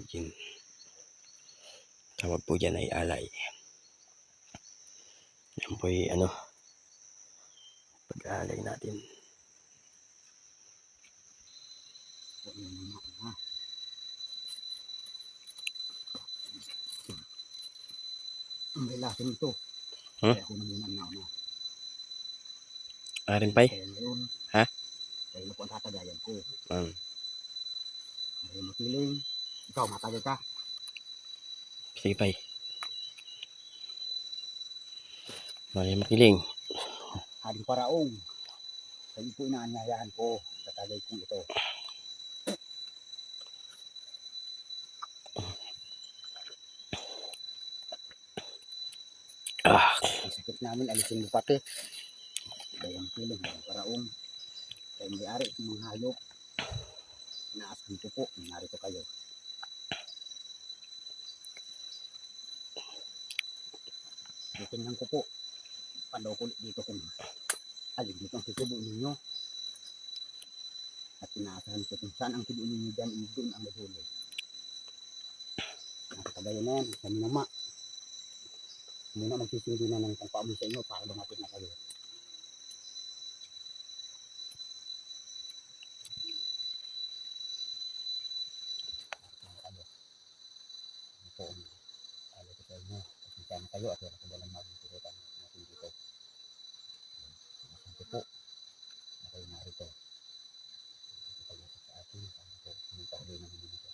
virgin. Tawag po dyan ay alay. Yan po ay pag-aalay natin. Ang relasin ito. Hmm? Kaya ako naman na. Arin pa'y? Ha? Kaya na po ang tatagayan ko. Ay makiling. Ikaw, matagay ka. Sige pa'y. Mali makiling. Hading paraong. Kaya po inaanyayahan ko. Tatagay ko ito. Ang sakit namin, alisin mo pati. Kaya makiling, hading paraong. Kaya may-ari sa mga hayop. Inaaskan ko po. Narito kayo. Titingnan ko po. Paano ko dito kung alin dito ang titubo ninyo. At inaasahan ko kung saan ang titubo ninyo dyan, doon ang nahuli. Nakatabayan na yan, kami nama. Muna magsisindi na ng pangpaamoy sa inyo para lumapit na kayo. Ano po, ayaw ko sa inyo. Pasensya na kayo at wala ko dalang magtuturutan natin dito. Ito po, na kayo narito. Pag-usap sa atin, sana po, pumunta ko din naman ito.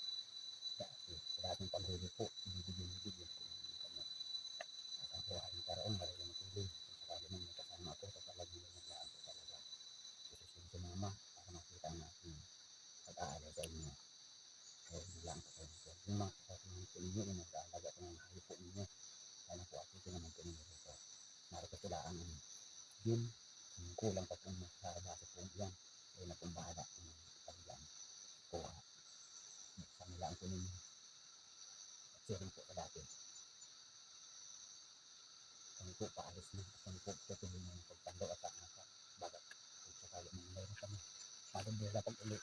Sa ating paghuli po, bibigyan po namin kami. At ako ay paraong maraming matulog. Kung sakali nang nakasama ako sa talagang naglaan ko talaga. Susunod si mama, para makita natin pag-aalay sa inyo. So, naglaan ko kayo. Yung mga kasama po ninyo, yung nag-aalaga ko ng hayop po ninyo. Sana po ako naman po ninyo dito. Narito sila ang yun. Kulang pa pong masarabasa po yan. Kaya na pong bahala ng paglaan po. Sa nilaan po ninyo. At sharing po sa dati. Kami po paalis na. Kami po tutuloy ng pagtando at sa bagat. Kung sakali na mayroon kami. Madong bila pag ulit.